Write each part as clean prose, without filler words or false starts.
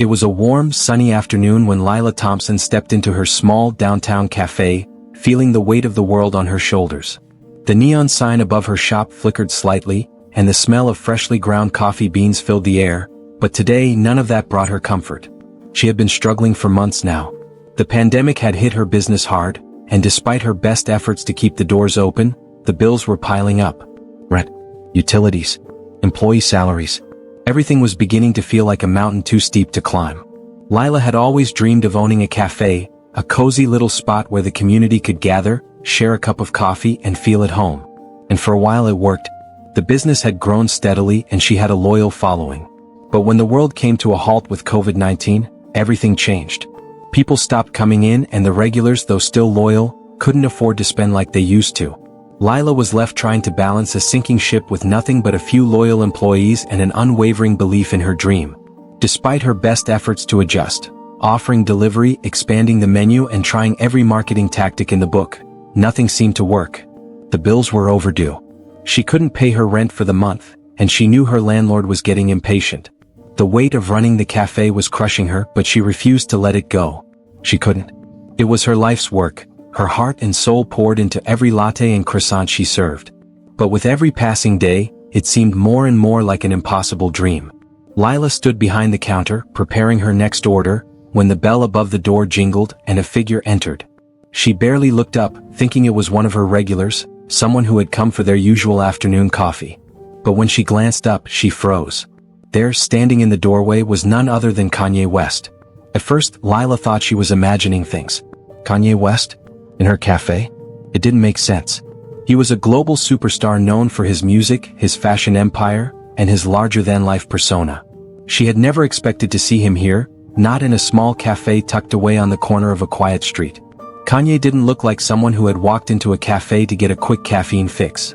It was a warm, sunny afternoon when Lila Thompson stepped into her small downtown cafe, feeling the weight of the world on her shoulders. The neon sign above her shop flickered slightly, and the smell of freshly ground coffee beans filled the air, but today none of that brought her comfort. She had been struggling for months now. The pandemic had hit her business hard, and despite her best efforts to keep the doors open, the bills were piling up. Rent, utilities, employee salaries. Everything was beginning to feel like a mountain too steep to climb. Lila had always dreamed of owning a cafe, a cozy little spot where the community could gather, share a cup of coffee, and feel at home. And for a while it worked. The business had grown steadily and she had a loyal following. But when the world came to a halt with COVID-19, everything changed. People stopped coming in and the regulars, though still loyal, couldn't afford to spend like they used to. Lila was left trying to balance a sinking ship with nothing but a few loyal employees and an unwavering belief in her dream. Despite her best efforts to adjust, offering delivery, expanding the menu, and trying every marketing tactic in the book, nothing seemed to work. The bills were overdue. She couldn't pay her rent for the month, and she knew her landlord was getting impatient. The weight of running the cafe was crushing her, but she refused to let it go. She couldn't. It was her life's work. Her heart and soul poured into every latte and croissant she served. But with every passing day, it seemed more and more like an impossible dream. Lila stood behind the counter, preparing her next order, when the bell above the door jingled and a figure entered. She barely looked up, thinking it was one of her regulars, someone who had come for their usual afternoon coffee. But when she glanced up, she froze. There, standing in the doorway, was none other than Kanye West. At first, Lila thought she was imagining things. Kanye West? In her cafe? It didn't make sense. He was a global superstar known for his music, his fashion empire, and his larger-than-life persona. She had never expected to see him here, not in a small cafe tucked away on the corner of a quiet street. Kanye didn't look like someone who had walked into a cafe to get a quick caffeine fix.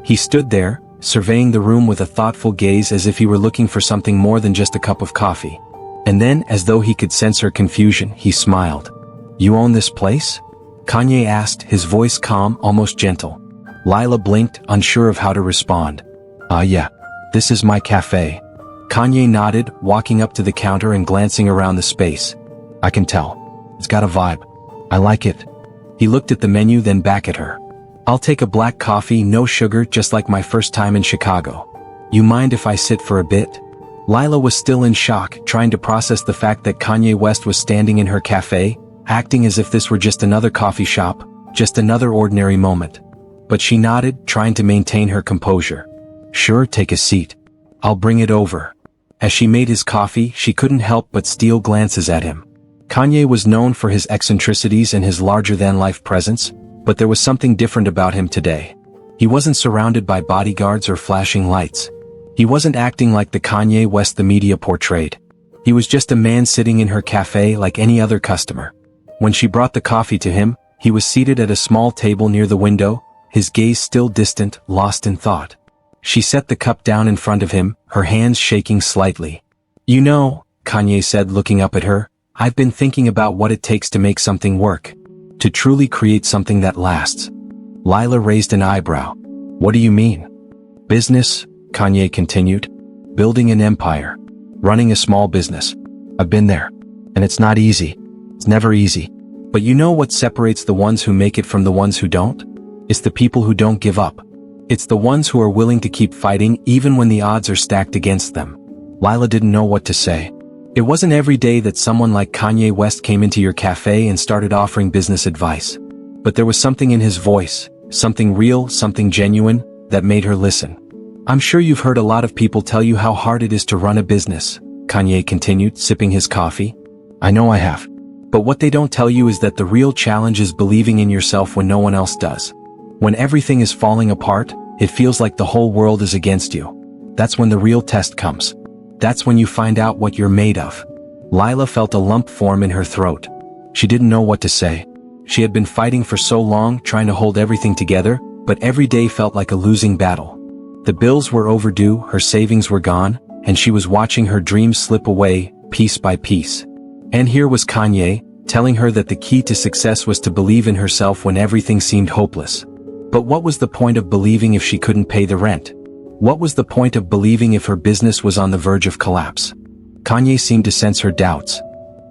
He stood there, surveying the room with a thoughtful gaze as if he were looking for something more than just a cup of coffee. And then, as though he could sense her confusion, he smiled. "You own this place?" Kanye asked, his voice calm, almost gentle. Lila blinked, unsure of how to respond. Yeah. This is my cafe." Kanye nodded, walking up to the counter and glancing around the space. "I can tell. It's got a vibe. I like it." He looked at the menu, then back at her. "I'll take a black coffee, no sugar, just like my first time in Chicago. You mind if I sit for a bit?" Lila was still in shock, trying to process the fact that Kanye West was standing in her cafe, acting as if this were just another coffee shop, just another ordinary moment. But she nodded, trying to maintain her composure. "Sure, take a seat. I'll bring it over." As she made his coffee, she couldn't help but steal glances at him. Kanye was known for his eccentricities and his larger-than-life presence, but there was something different about him today. He wasn't surrounded by bodyguards or flashing lights. He wasn't acting like the Kanye West the media portrayed. He was just a man sitting in her cafe like any other customer. When she brought the coffee to him, he was seated at a small table near the window, his gaze still distant, lost in thought. She set the cup down in front of him, her hands shaking slightly. "You know," Kanye said, looking up at her, "I've been thinking about what it takes to make something work. To truly create something that lasts." Lila raised an eyebrow. "What do you mean?" "Business," Kanye continued. "Building an empire. Running a small business. I've been there. And it's not easy. It's never easy. But you know what separates the ones who make it from the ones who don't? It's the people who don't give up. It's the ones who are willing to keep fighting even when the odds are stacked against them." Lila didn't know what to say. It wasn't every day that someone like Kanye West came into your cafe and started offering business advice. But there was something in his voice, something real, something genuine, that made her listen. "I'm sure you've heard a lot of people tell you how hard it is to run a business," Kanye continued, sipping his coffee. "I know I have. But what they don't tell you is that the real challenge is believing in yourself when no one else does. When everything is falling apart, it feels like the whole world is against you. That's when the real test comes. That's when you find out what you're made of." Lila felt a lump form in her throat. She didn't know what to say. She had been fighting for so long, trying to hold everything together, but every day felt like a losing battle. The bills were overdue, her savings were gone, and she was watching her dreams slip away, piece by piece. And here was Kanye, telling her that the key to success was to believe in herself when everything seemed hopeless. But what was the point of believing if she couldn't pay the rent? What was the point of believing if her business was on the verge of collapse? Kanye seemed to sense her doubts.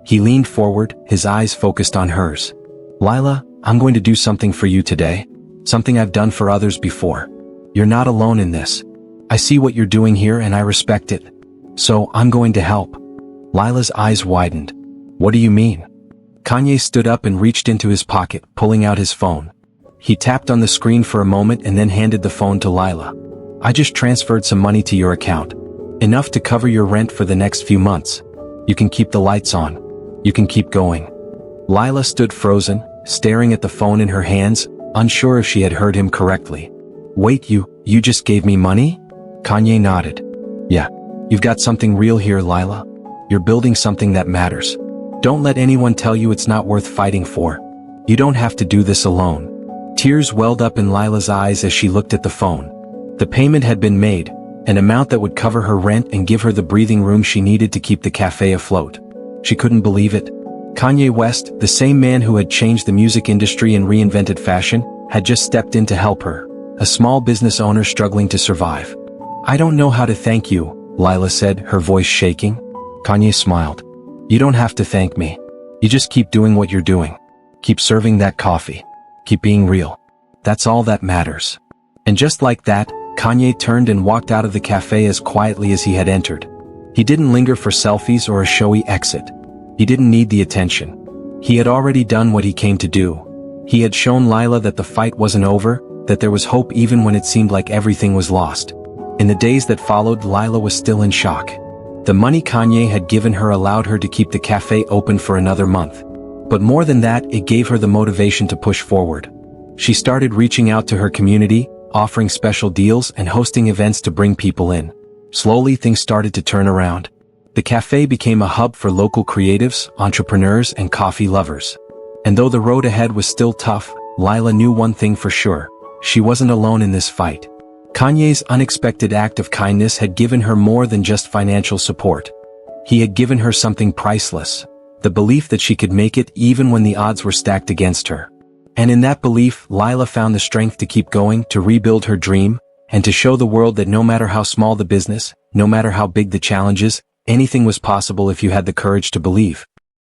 He leaned forward, his eyes focused on hers. Lila, I'm going to do something for you today. Something I've done for others before. You're not alone in this. I see what you're doing here and I respect it. So, I'm going to help. Lila's eyes widened. What do you mean? Kanye stood up and reached into his pocket, pulling out his phone. He tapped on the screen for a moment and then handed the phone to Lila. I just transferred some money to your account. Enough to cover your rent for the next few months. You can keep the lights on. You can keep going. Lila stood frozen, staring at the phone in her hands, unsure if she had heard him correctly. Wait, you just gave me money? Kanye nodded. Yeah. You've got something real here, Lila. You're building something that matters. Don't let anyone tell you it's not worth fighting for. You don't have to do this alone. Tears welled up in Lila's eyes as she looked at the phone. The payment had been made, an amount that would cover her rent and give her the breathing room she needed to keep the cafe afloat. She couldn't believe it. Kanye West, the same man who had changed the music industry and reinvented fashion, had just stepped in to help her, a small business owner struggling to survive. I don't know how to thank you, Lila said, her voice shaking. Kanye smiled. You don't have to thank me. You just keep doing what you're doing. Keep serving that coffee. Keep being real. That's all that matters. And just like that, Kanye turned and walked out of the cafe as quietly as he had entered. He didn't linger for selfies or a showy exit. He didn't need the attention. He had already done what he came to do. He had shown Lila that the fight wasn't over, that there was hope even when it seemed like everything was lost. In the days that followed, Lila was still in shock. The money Kanye had given her allowed her to keep the cafe open for another month. But more than that, it gave her the motivation to push forward. She started reaching out to her community, offering special deals and hosting events to bring people in. Slowly, things started to turn around. The cafe became a hub for local creatives, entrepreneurs, and coffee lovers. And though the road ahead was still tough, Lila knew one thing for sure. She wasn't alone in this fight. Kanye's unexpected act of kindness had given her more than just financial support. He had given her something priceless, the belief that she could make it even when the odds were stacked against her. And in that belief, Lila found the strength to keep going, to rebuild her dream, and to show the world that no matter how small the business, no matter how big the challenges, anything was possible if you had the courage to believe.